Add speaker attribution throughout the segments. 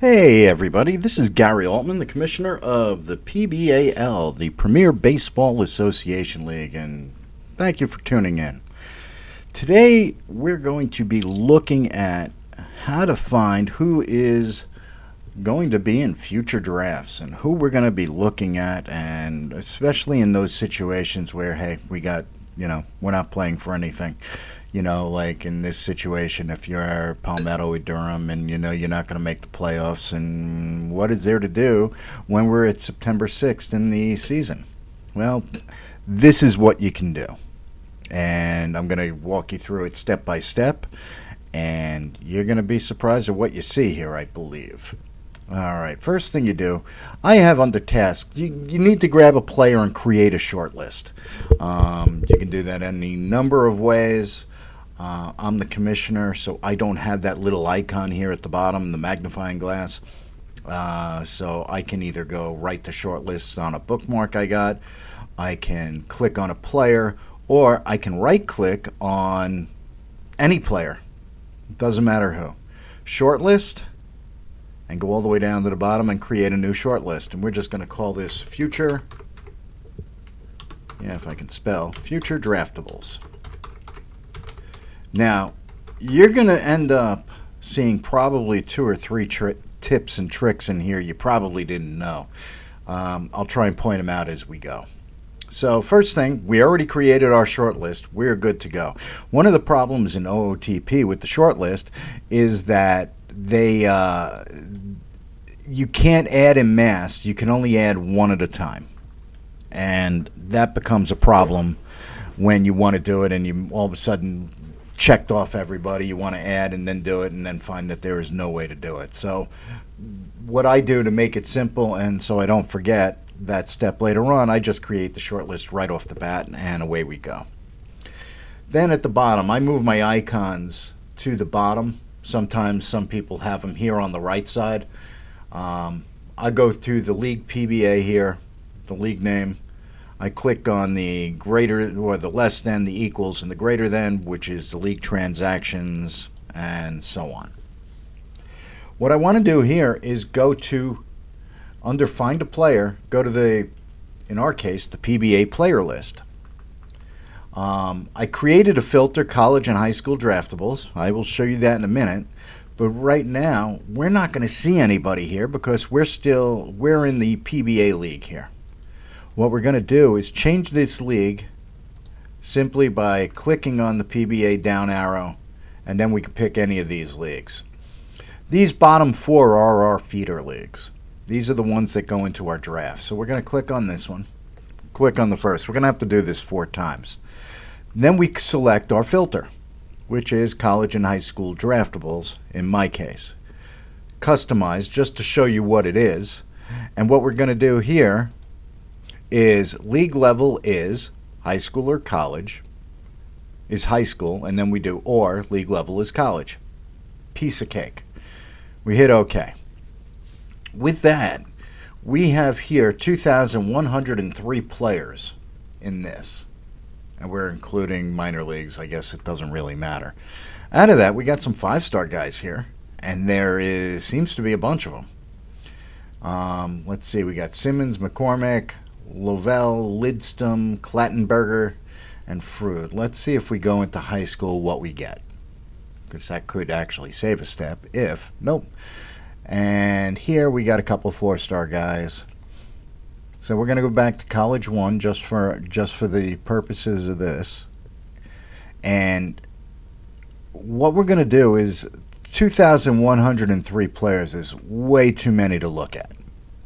Speaker 1: Hey everybody, this is Gary Altman, the Commissioner of the PBAL, the Premier Baseball Association League, and thank you for tuning in. Today we're going to be looking at how to find who is going to be in future drafts and who we're going to be looking at, and especially in those situations where, hey, we're not playing for anything. Like in this situation, if you're Palmetto or Durham and you're not going to make the playoffs, and what is there to do when we're at September 6th in the season? Well, this is what you can do. And I'm going to walk you through it step by step, and you're going to be surprised at what you see here, I believe. All right, first thing you do, I have under task, you need to grab a player and create a short list. You can do that any number of ways. I'm the commissioner, so I don't have that little icon here at the bottom, the magnifying glass. So I can either go write the short list on a bookmark I got, I can click on a player, or I can right click on any player. It doesn't matter who. Short list, and go all the way down to the bottom and create a new short list. And we're just going to call this future, if I can spell, future draftables. Now, you're going to end up seeing probably 2 or 3 tips and tricks in here you probably didn't know. I'll try and point them out as we go. So first thing, we already created our short list. We're good to go. One of the problems in OOTP with the short list is that you can't add en masse. You can only add one at a time. And that becomes a problem when you want to do it and you all of a sudden checked off everybody you want to add and then do it and then find that there is no way to do it. So what I do to make it simple and so I don't forget that step later on, I just create the short list right off the bat and away we go. Then at the bottom, I move my icons to the bottom. Sometimes some people have them here on the right side. I go through the league PBA here, the league name. I click on the greater or the less than, the equals, and the greater than, which is the league transactions, and so on. What I want to do here is go to, under Find a Player, go to in our case, the PBA player list. I created a filter, college and high school draftables. I will show you that in a minute. But right now, we're not going to see anybody here because we're in the PBA league here. What we're going to do is change this league simply by clicking on the PBA down arrow, and then we can pick any of these leagues. These bottom 4 are our feeder leagues. These are the ones that go into our draft. So we're going to click on this one. Click on the first. We're going to have to do this 4 times. Then we select our filter, which is college and high school draftables in my case. Customize just to show you what it is. And what we're going to do here is league level is high school or college, is high school, and then we do or league level is college. Piece of cake. We hit OK. With that, we have here 2,103 players in this. And we're including minor leagues. I guess it doesn't really matter. Out of that, we got some 5-star guys here, and seems to be a bunch of them. Let's see, we got Simmons, McCormick, Lovell, Lidstrom, Clattenburger, and Frood. Let's see if we go into high school what we get, because that could actually save a step if nope. And here we got a couple 4-star guys. So we're going to go back to college 1 just for the purposes of this. And what we're going to do is 2,103 players is way too many to look at.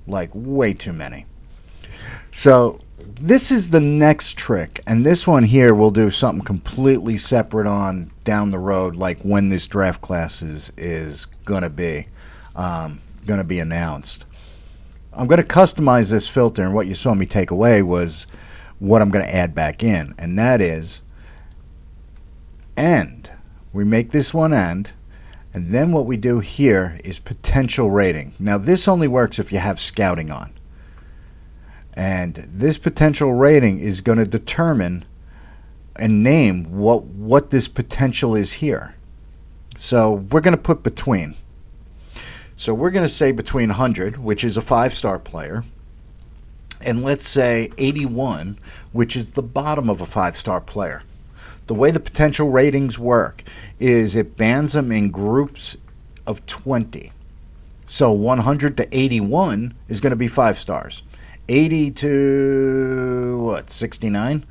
Speaker 1: Like way too many. So this is the next trick, and this one here we'll do something completely separate on down the road, like when this draft class is gonna be announced. I'm going to customize this filter, and what you saw me take away was what I'm going to add back in, and that is end. We make this one end, and then what we do here is potential rating. Now this only works if you have scouting on. And this potential rating is going to determine and name what this potential is here. So we're going to put between. So we're going to say between 100, which is a 5-star player, and let's say 81, which is the bottom of a 5-star player. The way the potential ratings work is it bands them in groups of 20. So 100 to 81 is going to be 5 stars. 80 to 69?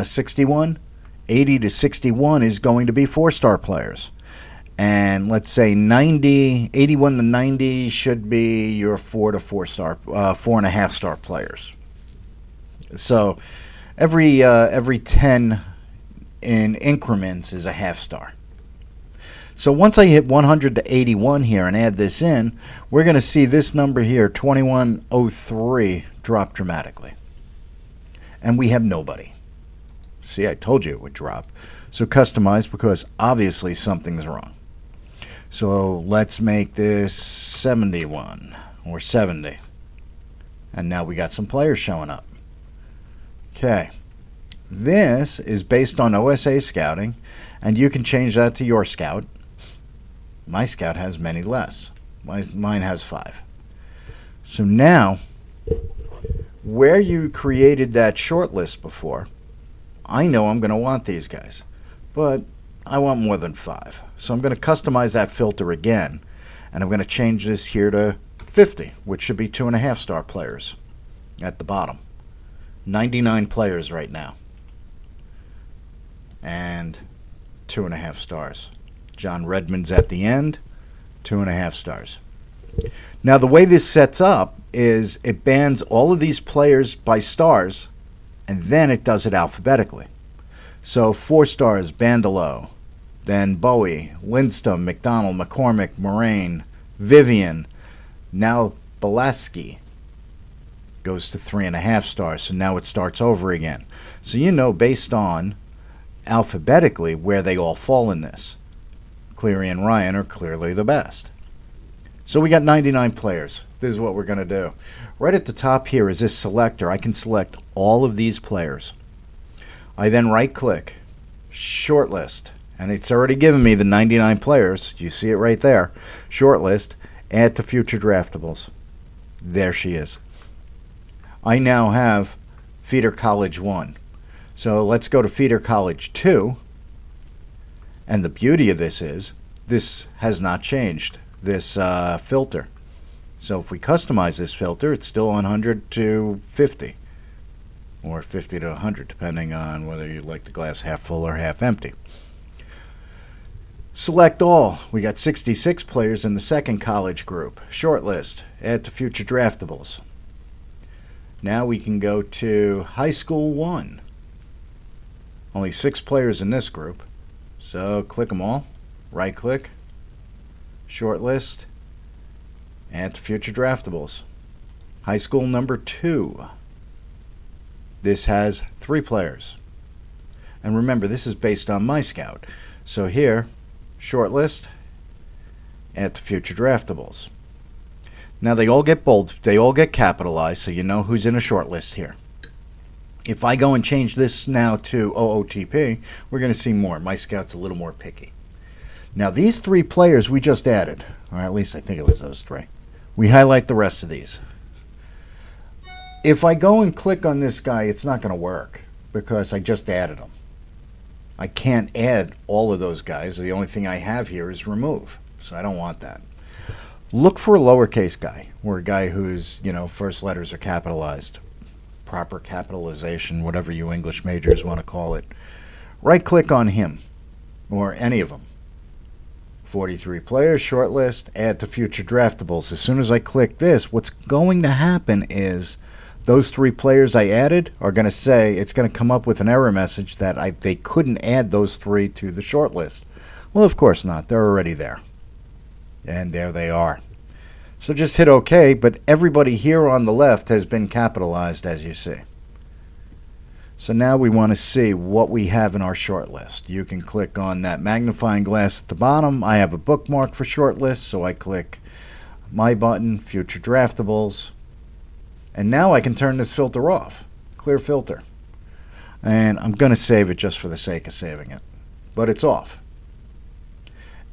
Speaker 1: 61? 80 to 61 is going to be 4-star players. And let's say 81 to 90 should be your 4.5 star players. So every 10 in increments is a half star. So once I hit 100 to 81 here and add this in, we're going to see this number here, 2103, drop dramatically. And we have nobody. See, I told you it would drop. So customize, because obviously something's wrong. So let's make this 71 or 70. And now we got some players showing up. Okay. This is based on OSA scouting, and you can change that to your scout. My scout has many less. Mine has 5. So now, where you created that short list before, I know I'm going to want these guys, but I want more than 5. So I'm going to customize that filter again, and I'm going to change this here to 50, which should be 2.5-star players at the bottom. 99 players right now. And 2.5 stars. John Redmond's at the end, 2.5 stars. Now the way this sets up is it bands all of these players by stars, and then it does it alphabetically. So 4 stars, Bandelow, then Bowie, Lindstrom, McDonald, McCormick, Moraine, Vivian, now Belaski goes to 3.5 stars. So now it starts over again. So you know based on alphabetically where they all fall in this. Cleary and Ryan are clearly the best. So we got 99 players. This is what we're going to do. Right at the top here is this selector. I can select all of these players. I then right click, shortlist, and it's already given me the 99 players. You see it right there. Shortlist, add to future draftables. There she is. I now have Feeder College 1. So let's go to Feeder College 2. And the beauty of this is, this has not changed, this filter. So if we customize this filter, it's still 100 to 50. Or 50 to 100, depending on whether you like the glass half full or half empty. Select all. We got 66 players in the second college group. Shortlist. Add to future draftables. Now we can go to High School 1. Only 6 players in this group. So click them all. Right click. Shortlist. Add to future draftables. High School number 2. This has 3 players. And remember, this is based on my scout. So here, shortlist, add to future draftables. Now they all get bold, they all get capitalized, so you know who's in a shortlist here. If I go and change this now to OOTP, we're going to see more. My scout's a little more picky. Now these 3 players we just added, or at least I think it was those 3. We highlight the rest of these. If I go and click on this guy, it's not going to work because I just added him. I can't add all of those guys. The only thing I have here is remove, so I don't want that. Look for a lowercase guy, or a guy whose, first letters are capitalized. Proper capitalization, whatever you English majors want to call it. Right click on him, or any of them. 43 players, shortlist, add to future draftables. As soon as I click this, what's going to happen is those 3 players I added are going to say, it's going to come up with an error message that they couldn't add those 3 to the shortlist. Well, of course not. They're already there. And there they are. So just hit OK, but everybody here on the left has been capitalized, as you see. So now we want to see what we have in our shortlist. You can click on that magnifying glass at the bottom. I have a bookmark for shortlist, so I click my button, future draftables. And now I can turn this filter off. Clear filter. And I'm going to save it just for the sake of saving it. But it's off.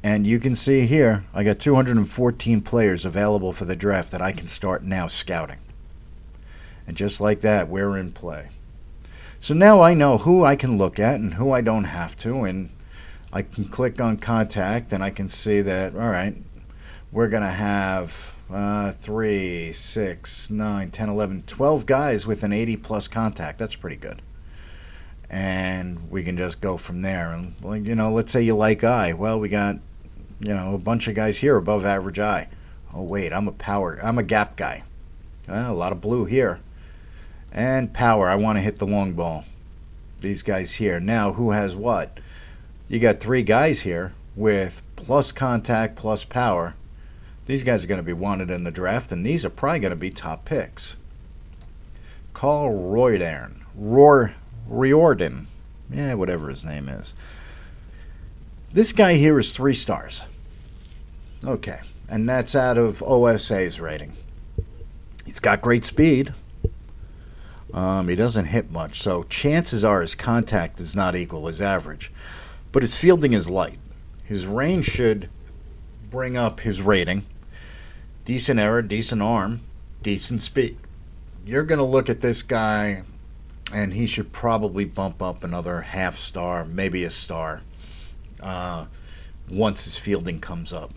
Speaker 1: And you can see here, I got 214 players available for the draft that I can start now scouting. And just like that, we're in play. So now I know who I can look at and who I don't have to, and I can click on contact and I can see that, all right, we're going to have 3, 6, 9, 10, 11, 12 guys with an 80 plus contact. That's pretty good. And we can just go from there. And, well, you know, let's say you like eye. Well, we got, you know, a bunch of guys here above average eye. Oh, wait, I'm a gap guy. Well, a lot of blue here. And power, I want to hit the long ball. These guys here. Now, who has what? You got 3 guys here with plus contact, plus power. These guys are going to be wanted in the draft, and these are probably going to be top picks. Carl Riordan. Yeah, whatever his name is. This guy here is 3 stars. Okay, and that's out of OSA's rating. He's got great speed. He doesn't hit much, so chances are his contact is not equal his average. But his fielding is light. His range should bring up his rating. Decent error, decent arm, decent speed. You're going to look at this guy, and he should probably bump up another half star, maybe a star, once his fielding comes up.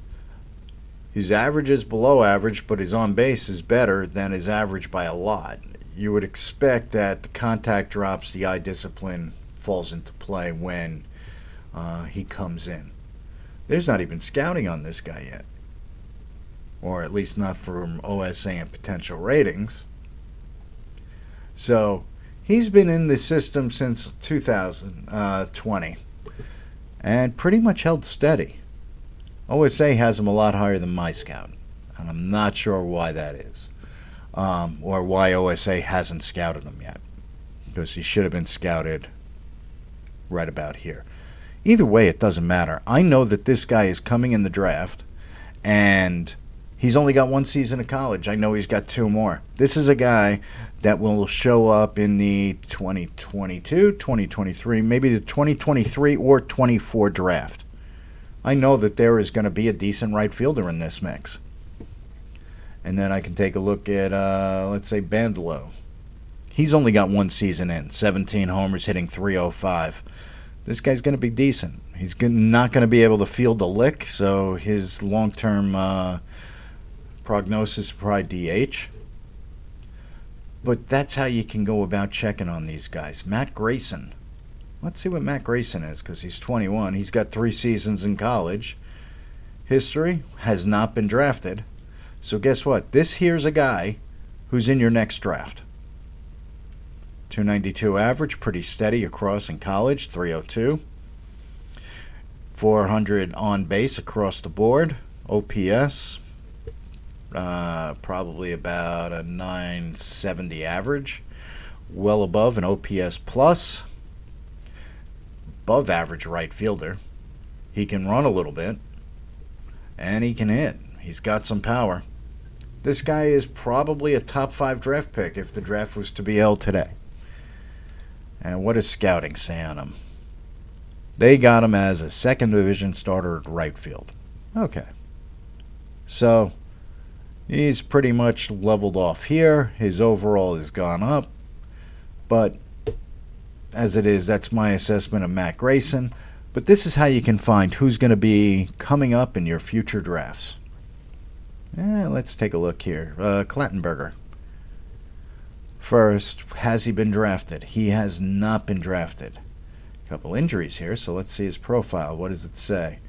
Speaker 1: His average is below average, but his on base is better than his average by a lot. You would expect that the contact drops, the eye discipline falls into play when he comes in. There's not even scouting on this guy yet, or at least not from OSA and potential ratings. So he's been in the system since 2020 and pretty much held steady. OSA has him a lot higher than my scout, and I'm not sure why that is, or why OSA hasn't scouted him yet, because he should have been scouted right about here. Either way, it doesn't matter. I know that this guy is coming in the draft, and he's only got 1 season of college. I know he's got 2 more. This is a guy that will show up in the 2022, 2023, maybe the 2023 or 24 draft. I know that there is going to be a decent right fielder in this mix. And then I can take a look at, let's say, Bandolo. He's only got 1 season in, 17 homers, hitting .305. This guy's going to be decent. He's not going to be able to field a lick, so his long-term prognosis is probably DH. But that's how you can go about checking on these guys. Matt Grayson. Let's see what Matt Grayson is, because he's 21. He's got 3 seasons in college. History, has not been drafted. So guess what? This here's a guy who's in your next draft. 292 average, pretty steady across in college, 302. 400 on base across the board. OPS, probably about a 970 average. Well above an OPS plus. Above average right fielder. He can run a little bit, and he can hit. He's got some power. This guy is probably a top 5 draft pick if the draft was to be held today. And what does scouting say on him? They got him as a 2nd division starter at right field. Okay. So he's pretty much leveled off here. His overall has gone up. But as it is, that's my assessment of Matt Grayson. But this is how you can find who's going to be coming up in your future drafts. Let's take a look here. Klattenberger. First, has he been drafted? He has not been drafted. A couple injuries here, so let's see his profile. What does it say?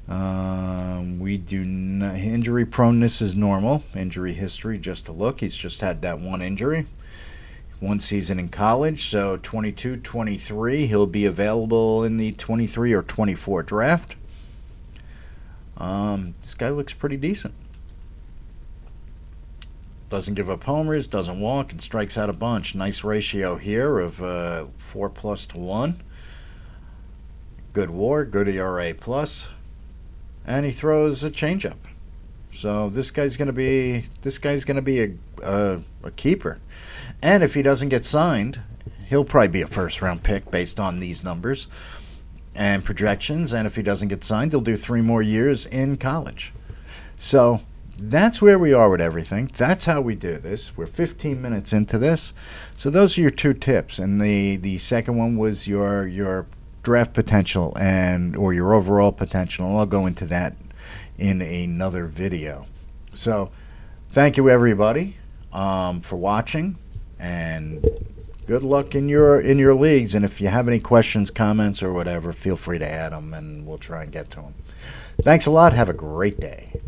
Speaker 1: We do not. Injury proneness is normal. Injury history, just to look. He's just had that 1 injury. 1 season in college, so 22, 23. He'll be available in the 23 or 24 draft. This guy looks pretty decent. Doesn't give up homers, doesn't walk, and strikes out a bunch. Nice ratio here of 4+1. Good WAR, good ERA plus, and he throws a changeup. So this guy's gonna be a keeper. And if he doesn't get signed, he'll probably be a 1st-round pick based on these numbers. and projections. And if he doesn't get signed, he'll do 3 more years in college. So that's where we are with everything. That's how we do this. We're 15 minutes into this. So those are your 2 tips. And the second one was your draft potential or your overall potential. And I'll go into that in another video. So thank you, everybody, for watching, and good luck in your leagues. And if you have any questions, comments, or whatever, feel free to add them, and we'll try and get to them. Thanks a lot. Have a great day.